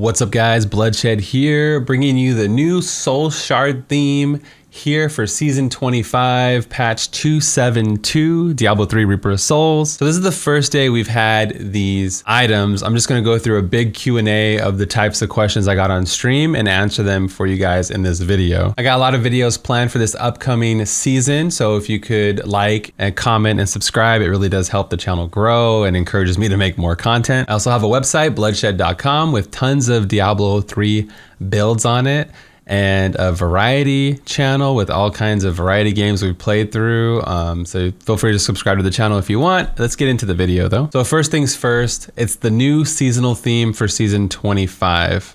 What's up guys, Bluddshed here, bringing you the new Soul Shard theme here for Season 25, Patch 272, Diablo 3 Reaper of Souls. So this is the first day we've had these items. I'm just gonna go through a big Q&A of the types of questions I got on stream and answer them for you guys in this video. I got a lot of videos planned for this upcoming season, so if you could like and comment and subscribe, it really does help the channel grow and encourages me to make more content. I also have a website, bloodshed.com, with tons of Diablo 3 builds on it, and a variety channel with all kinds of variety games we've played through. So feel free to subscribe to the channel if you want. Let's get into the video though. So first things first, it's the new seasonal theme for season 25.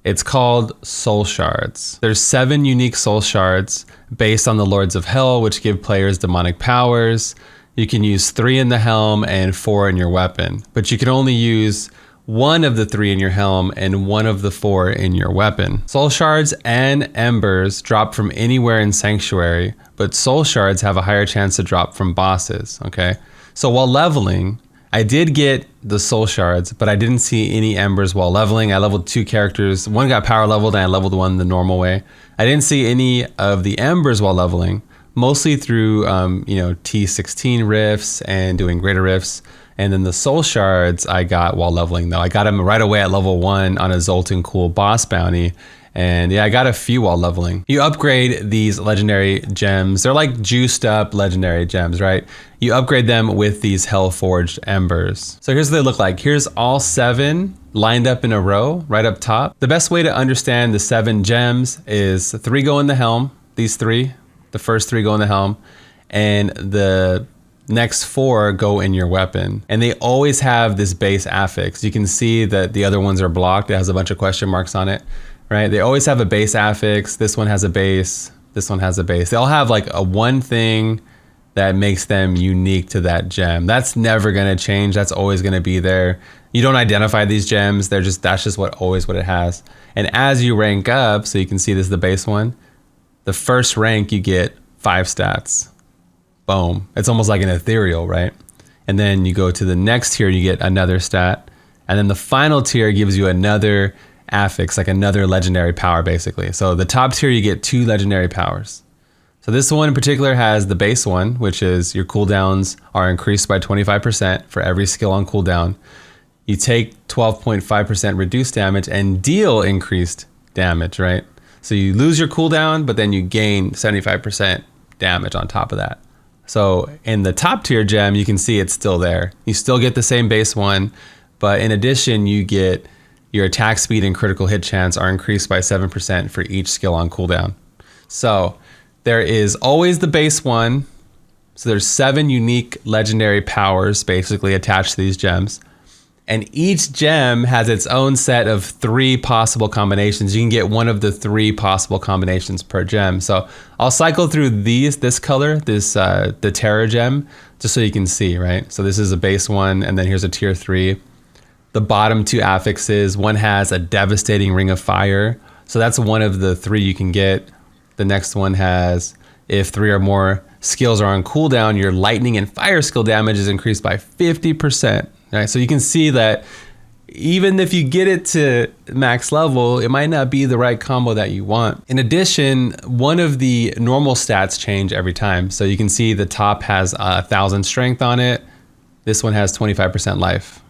It's called Soul Shards. There's 7 unique soul shards based on the Lords of Hell, which give players demonic powers. You can use 3 in the helm and 4 in your weapon, but you can only use 1 of the 3 in your helm and 1 of the 4 in your weapon. Soul Shards and Embers drop from anywhere in Sanctuary, but Soul Shards have a higher chance to drop from bosses, okay? So while leveling, I did get the Soul Shards, but I didn't see any Embers while leveling. I leveled 2 characters. One got power leveled and I leveled one the normal way. I didn't see any of the Embers while leveling, mostly through T16 rifts and doing greater rifts. And then the Soul Shards I got while leveling though. I got them right away at level 1 on a Zoltan Cool boss bounty. And yeah, I got a few while leveling. You upgrade these legendary gems. They're like juiced up legendary gems, right? You upgrade them with these Hellforged Embers. So here's what they look like. Here's all 7 lined up in a row right up top. The best way to understand the 7 gems is 3 go in the helm. These 3, the first 3 go in the helm. And the next 4 go in your weapon, and they always have this base affix. You can see that the other ones are blocked. It has a bunch of question marks on it, right? They always have a base affix. This one has a base. This one has a base. They all have like a one thing that makes them unique to that gem. That's never gonna change. That's always gonna be there. You don't identify these gems. That's just always what it has. And as you rank up, so you can see this is the base one. The first rank you get 5 stats. Boom. It's almost like an ethereal, right? And then you go to the next tier, you get another stat. And then the final tier gives you another affix, like another legendary power, basically. So the top tier, you get 2 legendary powers. So this one in particular has the base one, which is your cooldowns are increased by 25% for every skill on cooldown. You take 12.5% reduced damage and deal increased damage, right? So you lose your cooldown, but then you gain 75% damage on top of that. So in the top tier gem, you can see it's still there. You still get the same base one, but in addition, you get your attack speed and critical hit chance are increased by 7% for each skill on cooldown. So there is always the base one. So there's 7 unique legendary powers basically attached to these gems. And each gem has its own set of 3 possible combinations. You can get one of the 3 possible combinations per gem. So I'll cycle through this color, the Terror gem, just so you can see, right? So this is a base one, and then here's a tier 3. The bottom 2 affixes, one has a devastating ring of fire. So that's one of the 3 you can get. The next one has, if 3 or more skills are on cooldown, your lightning and fire skill damage is increased by 50%. Right, so you can see that even if you get it to max level, it might not be the right combo that you want. In addition, one of the normal stats change every time. So you can see the top has 1,000 strength on it. This one has 25% life.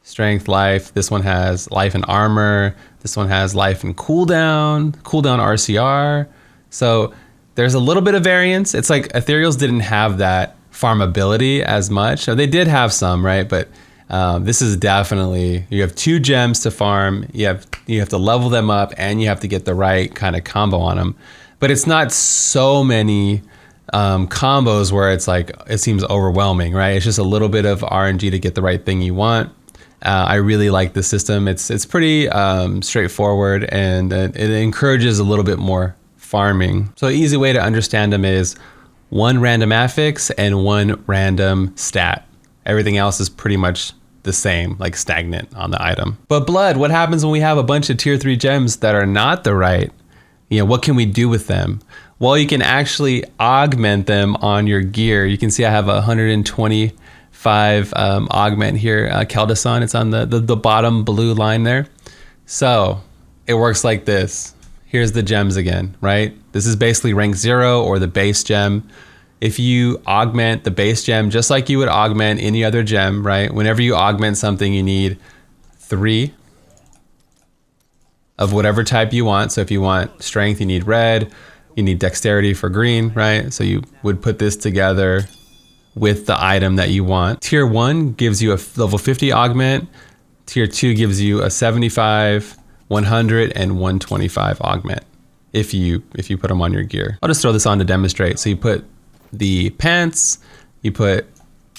Strength, life. This one has life and armor. This one has life and cooldown RCR. So there's a little bit of variance. It's like Ethereals didn't have that farmability as much. So they did have some, right? But this is definitely, you have 2 gems to farm, you have to level them up, and you have to get the right kind of combo on them. But it's not so many combos where it's like, it seems overwhelming, right? It's just a little bit of RNG to get the right thing you want. I really like the system. It's pretty straightforward, and it encourages a little bit more farming. So an easy way to understand them is 1 random affix and 1 random stat. Everything else is pretty much the same, like stagnant on the item. But Blood, what happens when we have a bunch of tier 3 gems that are not the right? What can we do with them? Well, you can actually augment them on your gear. You can see I have a 125 augment here, Keldason. It's on the bottom blue line there. So it works like this. Here's the gems again, right? This is basically rank 0 or the base gem. If you augment the base gem just like you would augment any other gem, right? Whenever you augment something, you need 3 of whatever type you want. So if you want strength, you need red. You need dexterity for green, right? So you would put this together with the item that you want. Tier 1 gives you a level 50 augment. Tier 2 gives you a 75, 100, and 125 augment if you put them on your gear. I'll just throw this on to demonstrate. So you put the pants, you put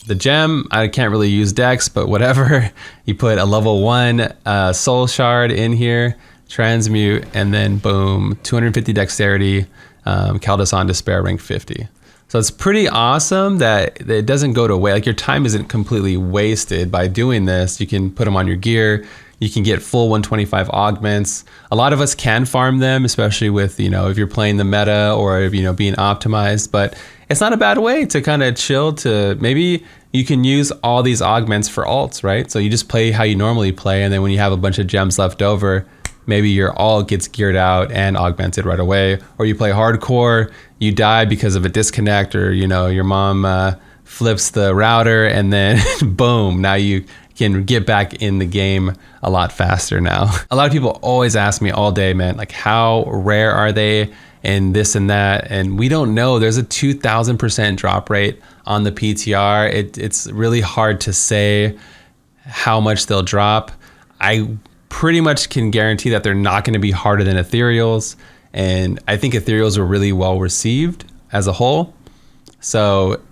the gem. I can't really use dex, but whatever. You put a level 1 soul shard in here, transmute, and then boom, 250 dexterity, Kaldis on Despair rank 50. So it's pretty awesome that it doesn't go to waste. Like your time isn't completely wasted by doing this. You can put them on your gear. You can get full 125 augments. A lot of us can farm them, especially with, if you're playing the meta or, being optimized, but it's not a bad way to kind of chill to maybe you can use all these augments for alts, right? So you just play how you normally play. And then when you have a bunch of gems left over, maybe your alt gets geared out and augmented right away, or you play hardcore, you die because of a disconnect, or your mom flips the router, and then boom, now you can get back in the game a lot faster now. A lot of people always ask me all day, man, like how rare are they and this and that, and we don't know. There's a 2,000% drop rate on the PTR. It's really hard to say how much they'll drop. I pretty much can guarantee that they're not going to be harder than ethereals, and I think ethereals were really well received as a whole, so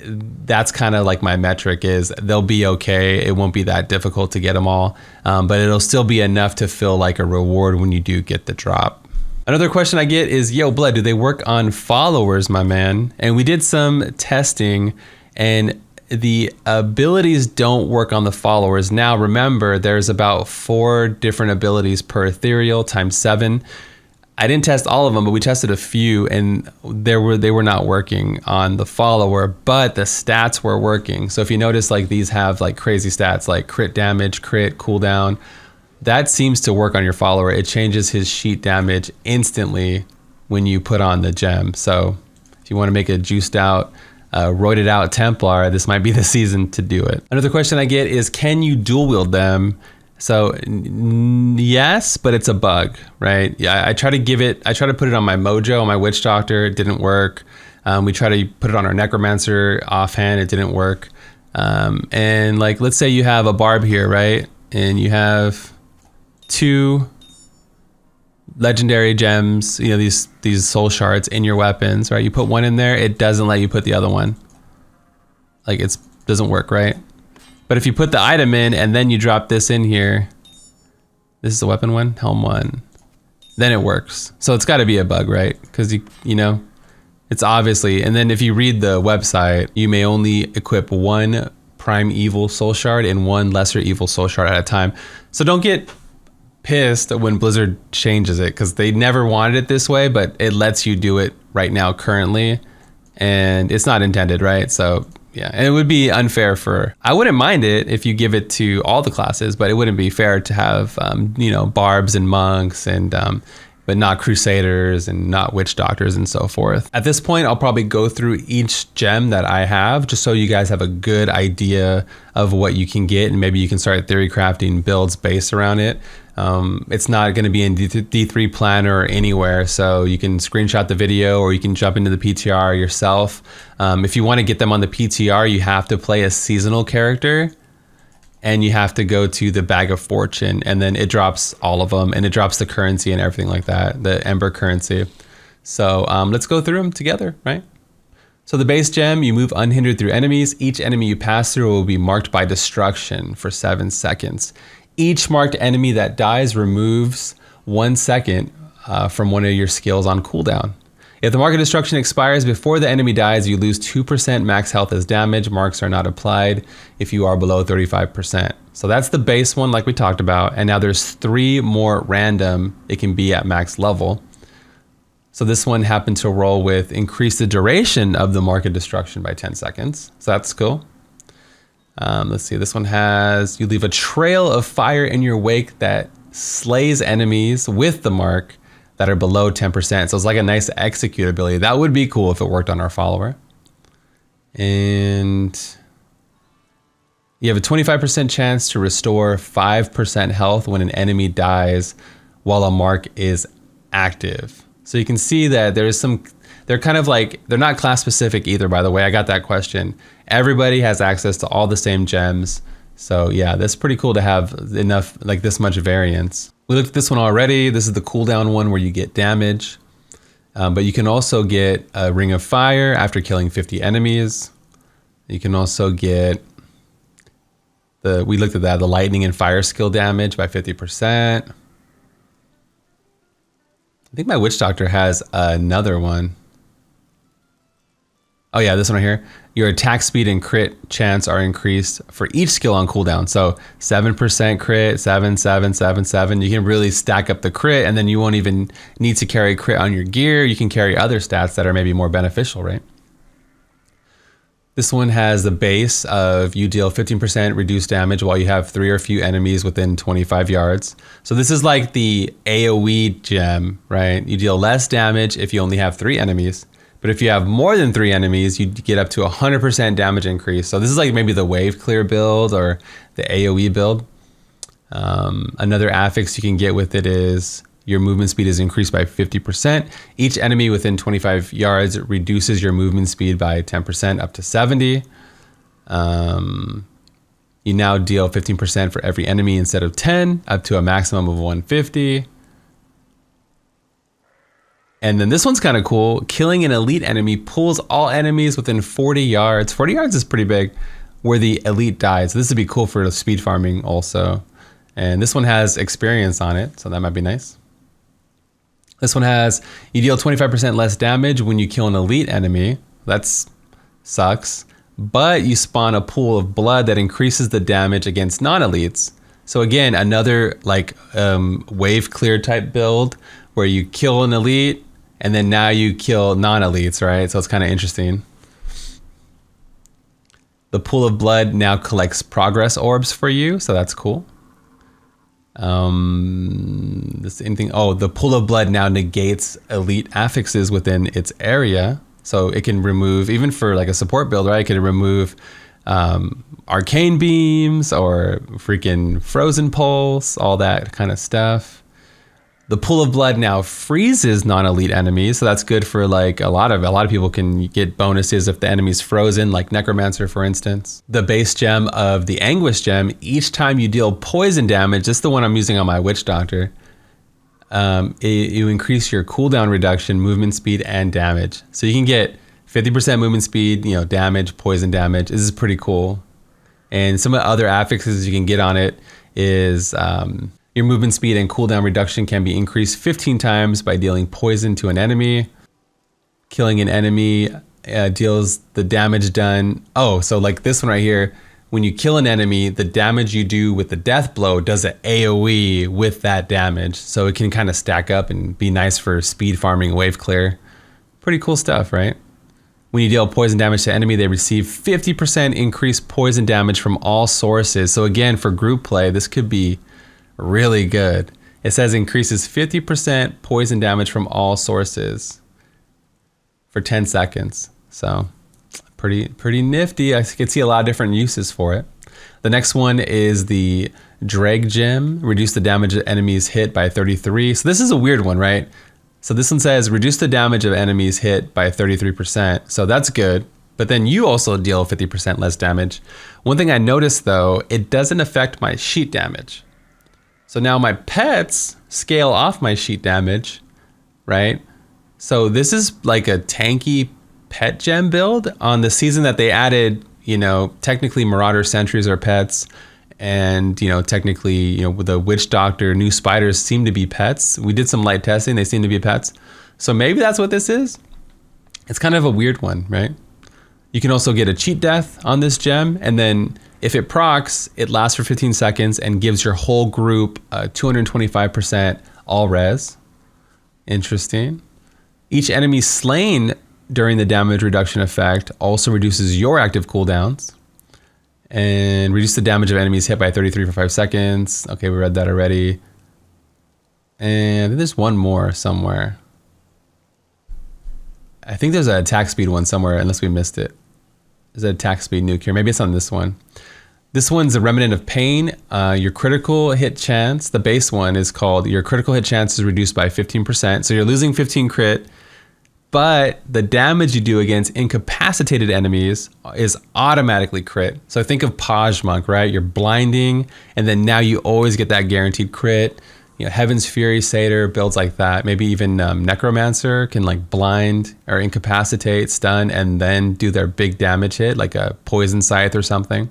that's kind of like my metric is they'll be okay. It won't be that difficult to get them all, but it'll still be enough to feel like a reward when you do get the drop. Another question I get is, yo, Blood, do they work on followers, my man? And we did some testing, and the abilities don't work on the followers. Now, remember, there's about 4 different abilities per ethereal times 7. I didn't test all of them, but we tested a few, and they were not working on the follower, but the stats were working. So if you notice, like these have like crazy stats, like crit damage, crit, cooldown. That seems to work on your follower. It changes his sheet damage instantly when you put on the gem. So if you want to make a juiced out, roided out Templar, this might be the season to do it. Another question I get is, can you dual wield them? So yes, but it's a bug, right? Yeah, I try to put it on my Mojo, on my Witch Doctor, it didn't work. We try to put it on our Necromancer offhand, it didn't work. And like, let's say you have a barb here, right? And you have 2 legendary gems, these soul shards in your weapons, right? You put one in there, it doesn't let you put the other one. Like it doesn't work, right? But if you put the item in and then you drop this in here, this is the weapon one, helm 1, then it works. So it's got to be a bug, right? Because it's obviously, and then if you read the website, you may only equip 1 prime evil soul shard and 1 lesser evil soul shard at a time. So don't get pissed when Blizzard changes it, because they never wanted it this way, but it lets you do it right now currently, and it's not intended, right? So yeah, and it would be unfair I wouldn't mind it if you give it to all the classes, but it wouldn't be fair to have barbs and monks and but not crusaders and not witch doctors and so forth. At this point, I'll probably go through each gem that I have just so you guys have a good idea of what you can get, and maybe you can start theory crafting builds based around it. It's not going to be in D3 Planner or anywhere, so you can screenshot the video or you can jump into the PTR yourself. If you want to get them on the PTR, you have to play a seasonal character, and you have to go to the Bag of Fortune, and then it drops all of them, and it drops the currency and everything like that, the Ember currency. So let's go through them together, right? So the base gem, you move unhindered through enemies. Each enemy you pass through will be marked by destruction for 7 seconds. Each marked enemy that dies removes 1 second from one of your skills on cooldown. If the mark of destruction expires before the enemy dies, you lose 2% max health as damage. Marks are not applied if you are below 35%. So that's the base one like we talked about. And now there's 3 more random it can be at max level. So this one happened to roll with increase the duration of the mark of destruction by 10 seconds. So that's cool. Let's see, this one has, you leave a trail of fire in your wake that slays enemies with the mark that are below 10%. So it's like a nice execute ability. That would be cool if it worked on our follower. And you have a 25% chance to restore 5% health when an enemy dies while a mark is active. So you can see that there's some, they're kind of like, they're not class specific either, by the way. I got that question. Everybody has access to all the same gems. So yeah, that's pretty cool to have enough, like this much variance. We looked at this one already. This is the cooldown one where you get damage. But you can also get a Ring of Fire after killing 50 enemies. You can also get we looked at that, the lightning and fire skill damage by 50%. I think my Witch Doctor has another one. Oh yeah, this one right here. Your attack speed and crit chance are increased for each skill on cooldown. So 7% crit, 7, 7, 7, 7. You can really stack up the crit, and then you won't even need to carry crit on your gear. You can carry other stats that are maybe more beneficial, right? This one has the base of you deal 15% reduced damage while you have 3 or few enemies within 25 yards. So this is like the AoE gem, right? You deal less damage if you only have 3 enemies. But if you have more than 3 enemies, you get up to 100% damage increase. So this is like maybe the wave clear build or the AoE build. Another affix you can get with it is your movement speed is increased by 50%. Each enemy within 25 yards reduces your movement speed by 10% up to 70. You now deal 15% for every enemy instead of 10, up to a maximum of 150. And then this one's kind of cool. Killing an elite enemy pulls all enemies within 40 yards. 40 yards is pretty big, where the elite dies. So this would be cool for speed farming also. And this one has experience on it, so that might be nice. This one has, you deal 25% less damage when you kill an elite enemy. That sucks. But you spawn a pool of blood that increases the damage against non-elites. So again, another like wave clear type build where you kill an elite and then now you kill non-elites, right? So it's kind of interesting. The pool of blood now collects progress orbs for you, so that's cool. The pool of blood now negates elite affixes within its area, so it can remove, even for like a support build, right? It can remove arcane beams or freaking frozen pulse, all that kind of stuff. The pool of blood now freezes non-elite enemies, so that's good for like a lot of people can get bonuses if the enemy's frozen, like Necromancer for instance. The base gem of the Anguish gem, each time you deal poison damage, this is the one I'm using on my Witch Doctor, you increase your cooldown reduction, movement speed, and damage. So you can get 50% movement speed, damage, poison damage. This is pretty cool. And some of the other affixes you can get on it is your movement speed and cooldown reduction can be increased 15 times by dealing poison to an enemy. Killing an enemy deals the damage done. Oh, so like this one right here, when you kill an enemy, the damage you do with the death blow does an AoE with that damage. So it can kind of stack up and be nice for speed farming, wave clear. Pretty cool stuff, right? When you deal poison damage to enemy, they receive 50% increased poison damage from all sources. So again, for group play, this could be really good. It says increases 50% poison damage from all sources for 10 seconds. So pretty nifty. I can see a lot of different uses for it. The next one is the Dreg Gem. Reduce the damage of enemies hit by 33. So this is a weird one, right? So this one says reduce the damage of enemies hit by 33%. So that's good. But then you also deal 50% less damage. One thing I noticed though, it doesn't affect my sheet damage. So now my pets scale off my sheet damage, right? So this is like a tanky pet gem build. On the season that they added, technically Marauder Sentries are pets, and technically, with the Witch Doctor, new spiders seem to be pets. We did some light testing, they seem to be pets. So maybe that's what this is. It's kind of a weird one, right? You can also get a cheat death on this gem, and then if it procs, it lasts for 15 seconds and gives your whole group 225% all res. Interesting. Each enemy slain during the damage reduction effect also reduces your active cooldowns. And reduce the damage of enemies hit by 33 for 5 seconds. Okay, we read that already. And there's one more somewhere. I think there's an attack speed one somewhere, unless we missed it. There's an attack speed nuke here. Maybe it's on this one. This one's a Remnant of Pain. Your critical hit chance, the base one is called, your critical hit chance is reduced by 15%. So you're losing 15 crit, but the damage you do against incapacitated enemies is automatically crit. So think of Paj Monk, right? You're blinding, and then now you always get that guaranteed crit. You know, Heaven's Fury, Satyr, builds like that. Maybe even Necromancer can like blind or incapacitate, stun, and then do their big damage hit, like a Poison Scythe or something.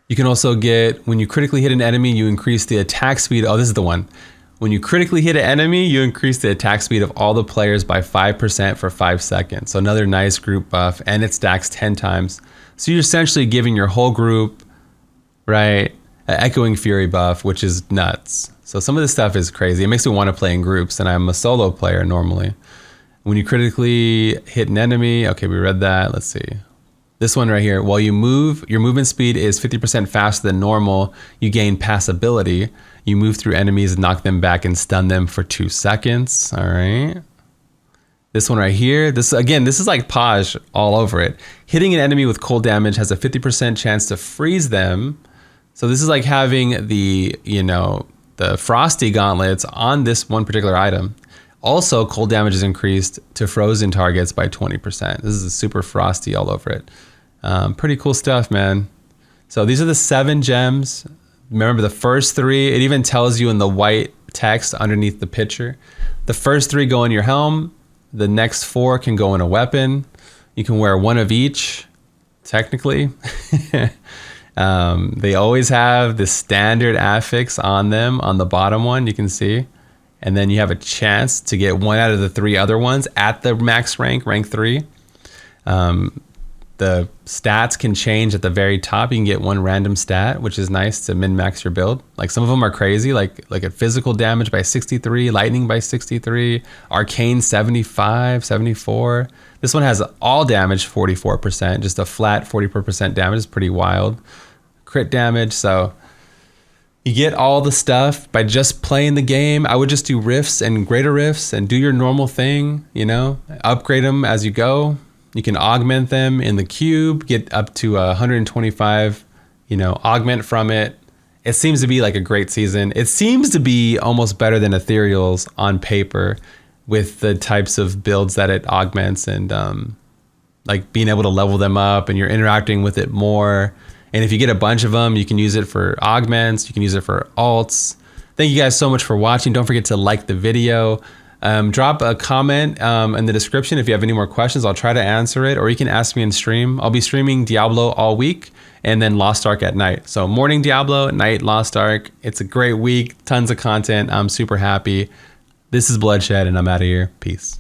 You can also get, when you critically hit an enemy, you increase the attack speed. Oh, this is the one. When you critically hit an enemy, you increase the attack speed of all the players by 5% for 5 seconds. So another nice group buff, and it stacks 10 times. So you're essentially giving your whole group, right, an Echoing Fury buff, which is nuts. So some of this stuff is crazy. It makes me want to play in groups, and I'm a solo player normally. When you critically hit an enemy, okay, we read that. Let's see. This one right here, while you move, your movement speed is 50% faster than normal. You gain passability. You move through enemies, knock them back, and stun them for 2 seconds. All right. This one right here, this is like Paj all over it. Hitting an enemy with cold damage has a 50% chance to freeze them. So this is like having the, you know, the Frosty gauntlets on this one particular item. Also, cold damage is increased to frozen targets by 20%. This is super frosty all over it. Pretty cool stuff, man. So these are the 7 gems. Remember the first 3, it even tells you in the white text underneath the picture. The first 3 go in your helm. The next 4 can go in a weapon. You can wear 1 of each, technically. They always have the standard affix on them on the bottom one, you can see. And then you have a chance to get 1 out of the 3 other ones at the max rank, rank 3. The stats can change at the very top. You can get 1 random stat, which is nice to min-max your build. Like some of them are crazy, like a physical damage by 63, lightning by 63, arcane 75, 74. This one has all damage 44%, just a flat 44% damage is pretty wild. Crit damage, so you get all the stuff by just playing the game. I would just do rifts and greater rifts and do your normal thing, you know, upgrade them as you go. You can augment them in the cube, get up to 125, you know, augment from it. It seems to be like a great season. It seems to be almost better than Ethereal's on paper with the types of builds that it augments and like being able to level them up and you're interacting with it more. And if you get a bunch of them, you can use it for augments, you can use it for alts. Thank you guys so much for watching. Don't forget to like the video. Drop a comment in the description if you have any more questions. I'll try to answer it, or you can ask me in stream. I'll be streaming Diablo all week and then Lost Ark at night. So morning Diablo, at night Lost Ark. It's a great week, tons of content. I'm super happy. This is Bloodshed and I'm out of here. Peace.